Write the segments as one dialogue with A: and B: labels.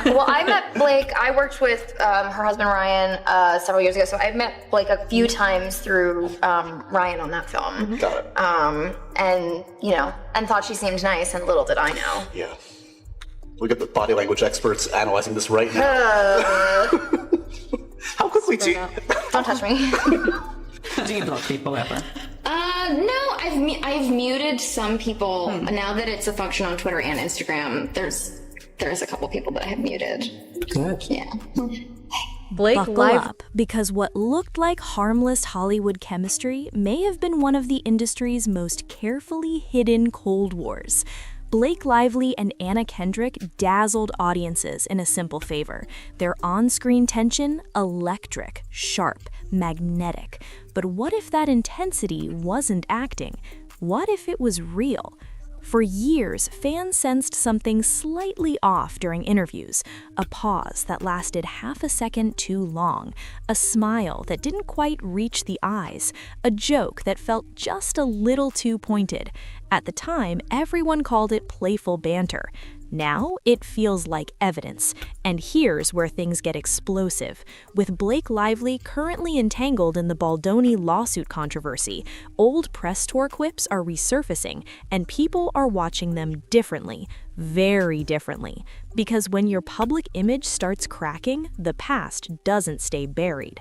A: Well, I met Blake. I worked with her husband Ryan several years ago, so I've met Blake a few times through Ryan on that film.
B: Got it.
A: And thought she seemed nice, and little did I know.
B: Yeah. We got the body language experts analyzing this right now. How quickly do you...
A: Don't touch me.
C: Do you block people ever?
A: No, I've muted some people. Now that it's a function on Twitter and Instagram, there's a couple people that I have muted.
C: Good.
A: Yeah.
D: Blake Buckle up, because what looked like harmless Hollywood chemistry may have been one of the industry's most carefully hidden Cold Wars. Blake Lively and Anna Kendrick dazzled audiences in A Simple Favor. Their on-screen tension, electric, sharp, magnetic. But what if that intensity wasn't acting? What if it was real? For years, fans sensed something slightly off during interviews, a pause that lasted half a second too long, a smile that didn't quite reach the eyes, a joke that felt just a little too pointed. At the time, everyone called it playful banter. Now, it feels like evidence. And here's where things get explosive. With Blake Lively currently entangled in the Baldoni lawsuit controversy, old press tour quips are resurfacing, and people are watching them differently, very differently. Because when your public image starts cracking, the past doesn't stay buried.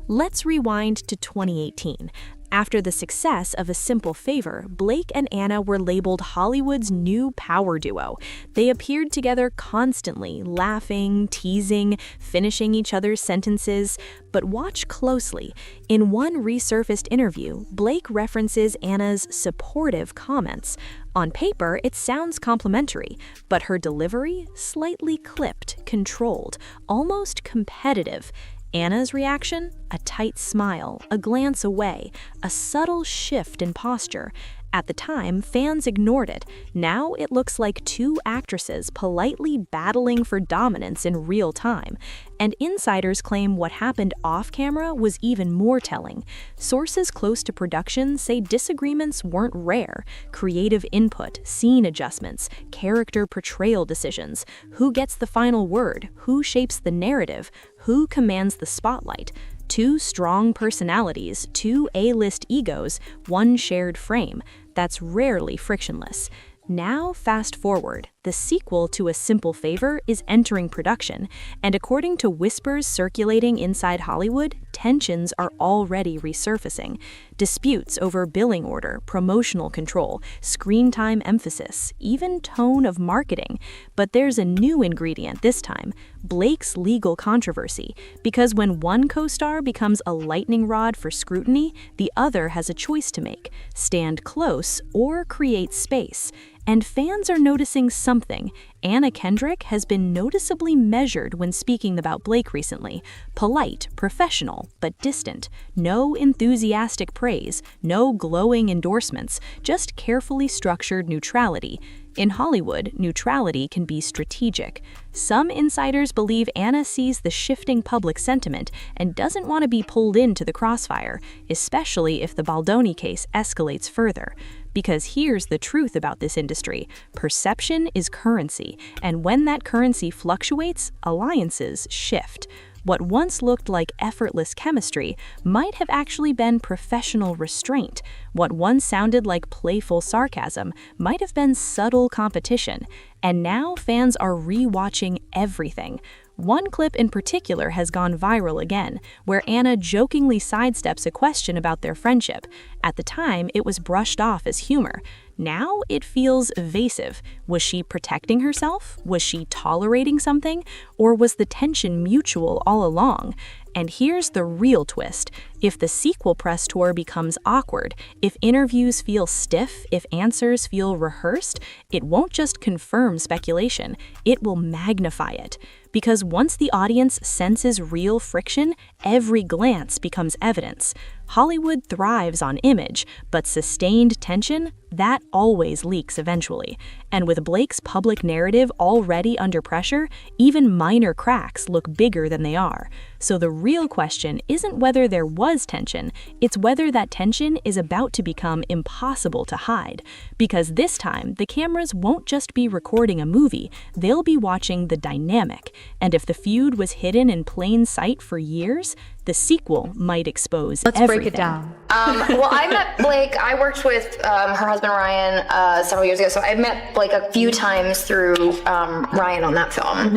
D: Let's rewind to 2018. After the success of A Simple Favor, Blake and Anna were labeled Hollywood's new power duo. They appeared together constantly, laughing, teasing, finishing each other's sentences. But watch closely. In one resurfaced interview, Blake references Anna's supportive comments. On paper, it sounds complimentary, but her delivery, slightly clipped, controlled, almost competitive. Anna's reaction? A tight smile, a glance away, a subtle shift in posture. At the time, fans ignored it. Now it looks like two actresses politely battling for dominance in real time. And insiders claim what happened off-camera was even more telling. Sources close to production say disagreements weren't rare. Creative input, scene adjustments, character portrayal decisions. Who gets the final word? Who shapes the narrative? Who commands the spotlight? Two strong personalities, two A-list egos, one shared frame. That's rarely frictionless. Now, fast forward, the sequel to A Simple Favor is entering production, and according to whispers circulating inside Hollywood, tensions are already resurfacing. Disputes over billing order, promotional control, screen time emphasis, even tone of marketing. But there's a new ingredient this time, Blake's legal controversy, because when one co-star becomes a lightning rod for scrutiny, the other has a choice to make: stand close or create space. And fans are noticing something. Anna Kendrick has been noticeably measured when speaking about Blake recently. Polite, professional, but distant. No enthusiastic praise, no glowing endorsements, just carefully structured neutrality. In Hollywood, neutrality can be strategic. Some insiders believe Anna sees the shifting public sentiment and doesn't want to be pulled into the crossfire, especially if the Baldoni case escalates further. Because here's the truth about this industry: perception is currency, and when that currency fluctuates, alliances shift. What once looked like effortless chemistry might have actually been professional restraint. What once sounded like playful sarcasm might have been subtle competition. And now fans are re-watching everything. One clip in particular has gone viral again, where Anna jokingly sidesteps a question about their friendship. At the time, it was brushed off as humor. Now it feels evasive. Was she protecting herself? Was she tolerating something? Or was the tension mutual all along? And here's the real twist. If the sequel press tour becomes awkward, if interviews feel stiff, if answers feel rehearsed, it won't just confirm speculation, it will magnify it. Because once the audience senses real friction, every glance becomes evidence. Hollywood thrives on image, but sustained tension, that always leaks eventually. And with Blake's public narrative already under pressure, even minor cracks look bigger than they are. So the real question isn't whether there was was tension, it's whether that tension is about to become impossible to hide. Because this time, the cameras won't just be recording a movie, they'll be watching the dynamic. And if the feud was hidden in plain sight for years, the sequel might expose everything.
E: Let's break it down.
A: Well, I met Blake. I worked with her husband Ryan several years ago, so I met Blake a few times through Ryan on that film.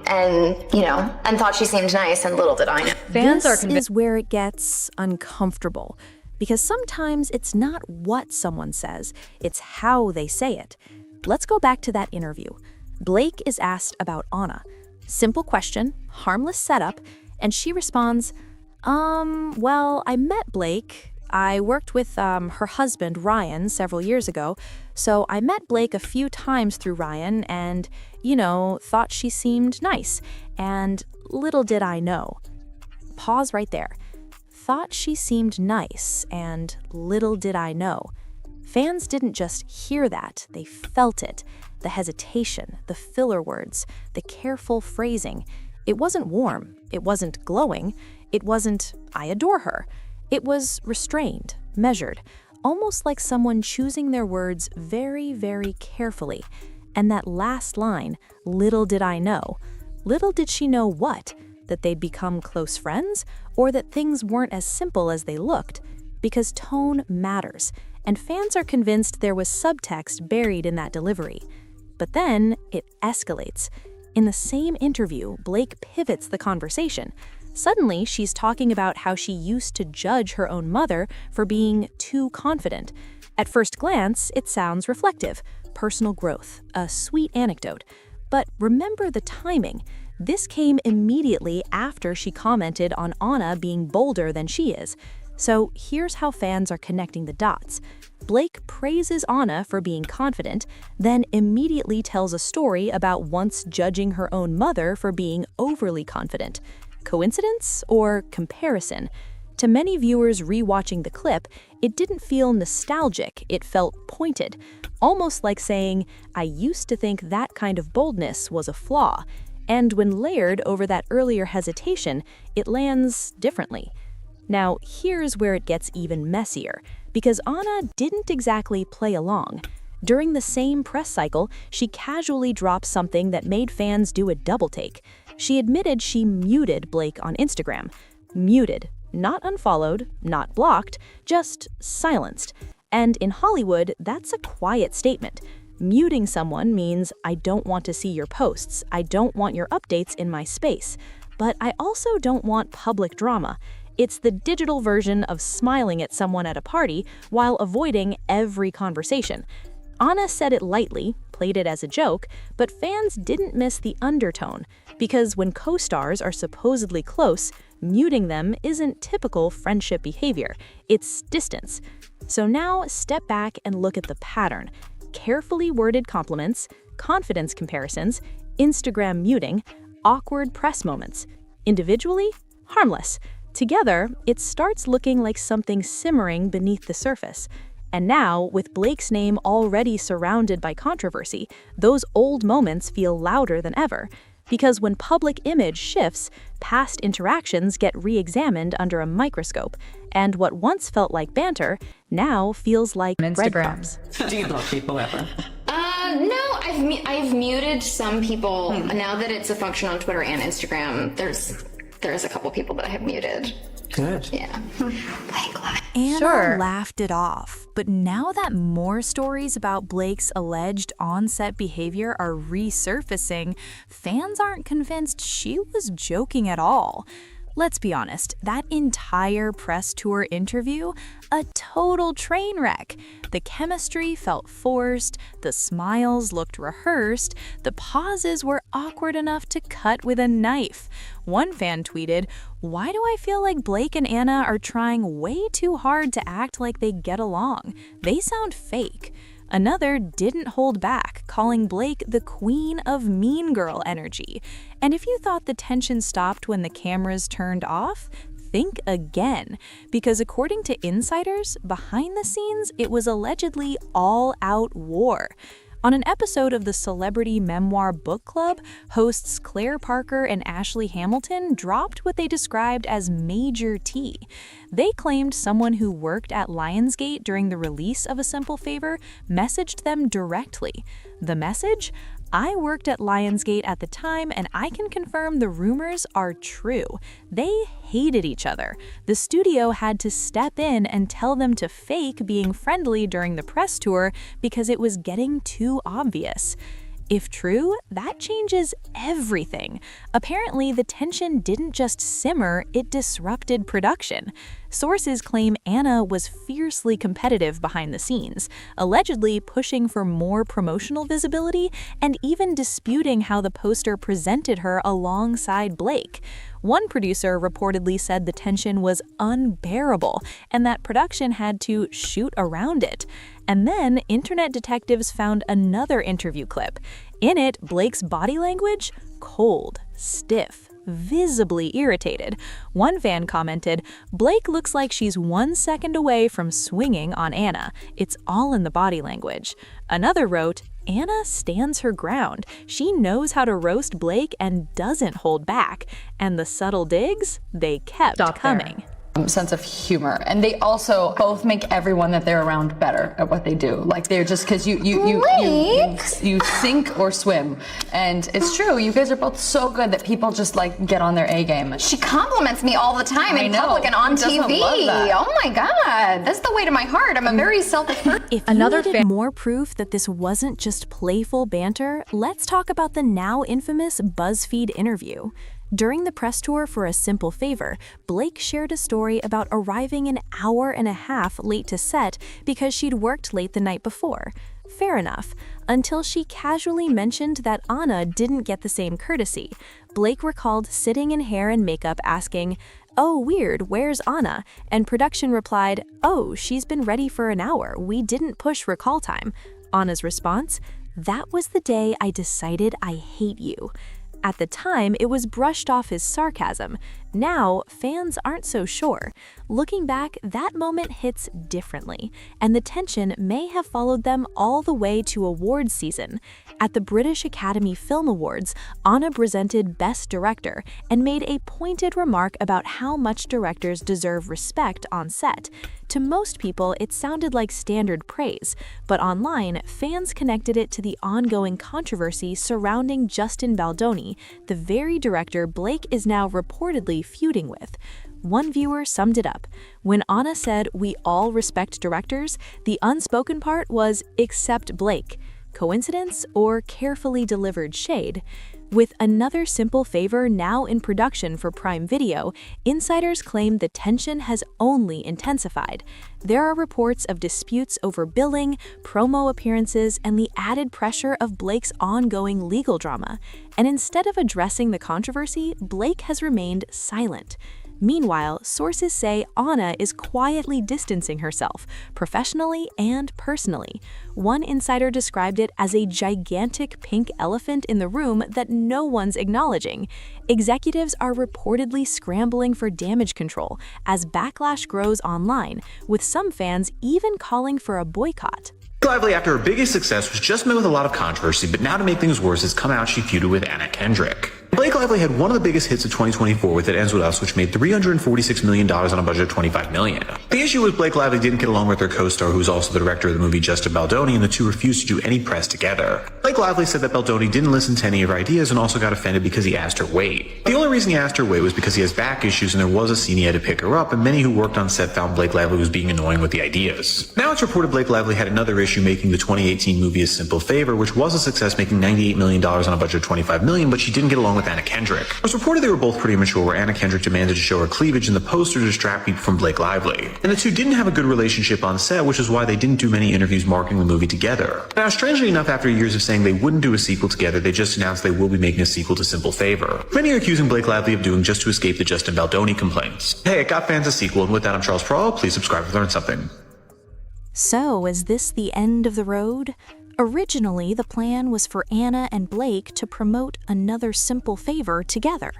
A: And thought she seemed nice, and little did I know.
E: Fans are
D: This is where it gets uncomfortable, because sometimes it's not what someone says, it's how they say it. Let's go back to that interview. Blake is asked about Anna. Simple question, harmless setup, and she responds, well, I met Blake. I worked with her husband, Ryan, several years ago, so I met Blake a few times through Ryan and, thought she seemed nice. And little did I know. Pause right there. Thought she seemed nice, and little did I know. Fans didn't just hear that, they felt it. The hesitation, the filler words, the careful phrasing. It wasn't warm, it wasn't glowing, it wasn't, I adore her. It was restrained, measured, almost like someone choosing their words very, very carefully. And that last line, little did I know. Little did she know what? That they'd become close friends? Or that things weren't as simple as they looked? Because tone matters, and fans are convinced there was subtext buried in that delivery. But then it escalates. In the same interview, Blake pivots the conversation. Suddenly, she's talking about how she used to judge her own mother for being too confident. At first glance, it sounds reflective, personal growth, a sweet anecdote. But remember the timing. This came immediately after she commented on Anna being bolder than she is. So here's how fans are connecting the dots. Blake praises Anna for being confident, then immediately tells a story about once judging her own mother for being overly confident. Coincidence or comparison? To many viewers rewatching the clip, it didn't feel nostalgic, it felt pointed. Almost like saying, I used to think that kind of boldness was a flaw. And when layered over that earlier hesitation, it lands differently. Now, here's where it gets even messier, because Anna didn't exactly play along. During the same press cycle, she casually dropped something that made fans do a double take. She admitted she muted Blake on Instagram. Muted, not unfollowed, not blocked, just silenced. And in Hollywood, that's a quiet statement. Muting someone means I don't want to see your posts, I don't want your updates in my space, but I also don't want public drama. It's the digital version of smiling at someone at a party while avoiding every conversation. Anna said it lightly, played it as a joke, but fans didn't miss the undertone, because when co-stars are supposedly close, muting them isn't typical friendship behavior, it's distance. So now step back and look at the pattern. Carefully worded compliments, confidence comparisons, Instagram muting, awkward press moments. Individually, harmless. Together, it starts looking like something simmering beneath the surface. And now, with Blake's name already surrounded by controversy, those old moments feel louder than ever. Because when public image shifts, past interactions get re-examined under a microscope, and what once felt like banter now feels like breadcrumbs.
C: Do you block people ever?
A: No, I've muted some people. Now that it's a function on Twitter and Instagram, there's a couple people that I have muted.
C: Good.
A: Yeah.
D: Anna laughed it off, but now that more stories about Blake's alleged on-set behavior are resurfacing, fans aren't convinced she was joking at all. Let's be honest, that entire press tour interview, a total train wreck. The chemistry felt forced, the smiles looked rehearsed, the pauses were awkward enough to cut with a knife. One fan tweeted, "Why do I feel like Blake and Anna are trying way too hard to act like they get along? They sound fake." Another didn't hold back, calling Blake the queen of mean girl energy. And if you thought the tension stopped when the cameras turned off, think again. Because according to insiders, behind the scenes, it was allegedly all-out war. On an episode of the Celebrity Memoir Book Club, hosts Claire Parker and Ashley Hamilton dropped what they described as major tea. They claimed someone who worked at Lionsgate during the release of A Simple Favor messaged them directly. The message? I worked at Lionsgate at the time, and I can confirm the rumors are true. They hated each other. The studio had to step in and tell them to fake being friendly during the press tour because it was getting too obvious. If true, that changes everything. Apparently, the tension didn't just simmer, it disrupted production. Sources claim Anna was fiercely competitive behind the scenes, allegedly pushing for more promotional visibility and even disputing how the poster presented her alongside Blake. One producer reportedly said the tension was unbearable and that production had to shoot around it. And then internet detectives found another interview clip. In it, Blake's body language? Cold, stiff, visibly irritated. One fan commented, "Blake looks like she's 1 second away from swinging on Anna. It's all in the body language." Another wrote, "Anna stands her ground. She knows how to roast Blake and doesn't hold back. And the subtle digs, they kept coming."
E: Sense of humor, and they also both make everyone that they're around better at what they do. Like they're just because you sink or swim, and it's true. You guys are both so good that people just like get on their A game.
A: She compliments me all the time in public and on
E: Who doesn't
A: TV.
E: love that?
A: Oh my God, that's the way to my heart. I'm a very selfish person.
D: If you needed more proof that this wasn't just playful banter, let's talk about the now infamous BuzzFeed interview. During the press tour for A Simple Favor, Blake shared a story about arriving an hour and a half late to set because she'd worked late the night before. Fair enough, until she casually mentioned that Anna didn't get the same courtesy. Blake recalled sitting in hair and makeup asking, "Oh, weird, where's Anna?" And production replied, "Oh, she's been ready for an hour. We didn't push recall time." Anna's response, "That was the day I decided I hate you." At the time, it was brushed off as sarcasm. Now, fans aren't so sure. Looking back, that moment hits differently, and the tension may have followed them all the way to awards season. At the British Academy Film Awards, Anna presented Best Director and made a pointed remark about how much directors deserve respect on set. To most people, it sounded like standard praise, but online, fans connected it to the ongoing controversy surrounding Justin Baldoni, the very director Blake is now reportedly feuding with. One viewer summed it up. When Anna said, "We all respect directors," the unspoken part was, "except Blake." Coincidence or carefully delivered shade? With Another Simple Favor now in production for Prime Video, insiders claim the tension has only intensified. There are reports of disputes over billing, promo appearances, and the added pressure of Blake's ongoing legal drama. And instead of addressing the controversy, Blake has remained silent. Meanwhile, sources say Anna is quietly distancing herself, professionally and personally. One insider described it as a gigantic pink elephant in the room that no one's acknowledging. Executives are reportedly scrambling for damage control as backlash grows online, with some fans even calling for a boycott.
F: Lively, after her biggest success, was just met with a lot of controversy, but now to make things worse, it's come out she feuded with Anna Kendrick. Blake Lively had one of the biggest hits of 2024 with It Ends With Us, which made $346 million on a budget of $25 million. The issue was Blake Lively didn't get along with her co-star, who's also the director of the movie, Justin Baldoni, and the two refused to do any press together. Blake Lively said that Baldoni didn't listen to any of her ideas and also got offended because he asked her weight. The only reason he asked her weight was because he has back issues and there was a scene he had to pick her up, and many who worked on set found Blake Lively was being annoying with the ideas. Now it's reported Blake Lively had another issue making the 2018 movie A Simple Favor, which was a success, making $98 million on a budget of $25 million, but she didn't get along with Anna Kendrick. It was reported they were both pretty immature, where Anna Kendrick demanded to show her cleavage in the poster to distract people from Blake Lively. And the two didn't have a good relationship on set, which is why they didn't do many interviews marketing the movie together. Now, strangely enough, after years of saying they wouldn't do a sequel together, they just announced they will be making a sequel to Simple Favor. Many are accusing Blake Lively of doing just to escape the Justin Baldoni complaints. Hey, it got fans a sequel, and with that, I'm Charles Prowl. Please subscribe to learn something.
D: So, is this the end of the road? Originally, the plan was for Anna and Blake to promote Another Simple Favor together.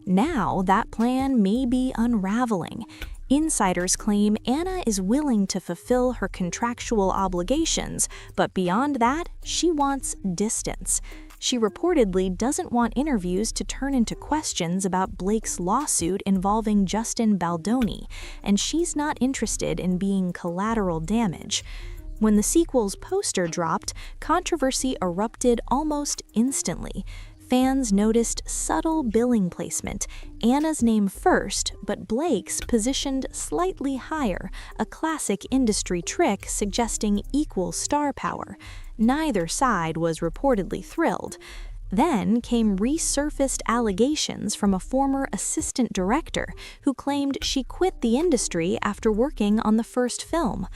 D: Now, that plan may be unraveling. Insiders claim Anna is willing to fulfill her contractual obligations, but beyond that, she wants distance. She reportedly doesn't want interviews to turn into questions about Blake's lawsuit involving Justin Baldoni, and she's not interested in being collateral damage. When the sequel's poster dropped, controversy erupted almost instantly. Fans noticed subtle billing placement, Anna's name first, but Blake's positioned slightly higher, a classic industry trick suggesting equal star power. Neither side was reportedly thrilled. Then came resurfaced allegations from a former assistant director who claimed she quit the industry after working on the first film.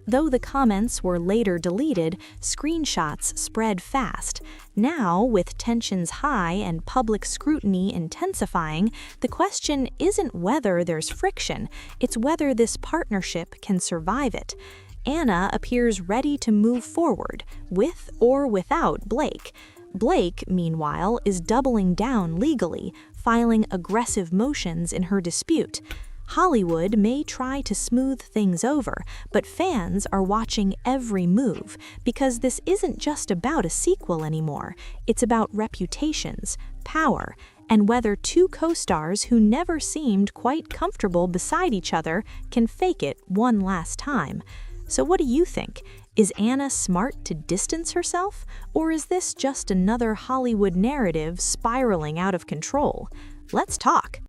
D: Though the comments were later deleted, screenshots spread fast. Now, with tensions high and public scrutiny intensifying, the question isn't whether there's friction, it's whether this partnership can survive it. Anna appears ready to move forward, with or without Blake. Blake, meanwhile, is doubling down legally, filing aggressive motions in her dispute. Hollywood may try to smooth things over, but fans are watching every move because this isn't just about a sequel anymore. It's about reputations, power, and whether two co-stars who never seemed quite comfortable beside each other can fake it one last time. So what do you think? Is Anna smart to distance herself, or is this just another Hollywood narrative spiraling out of control? Let's talk.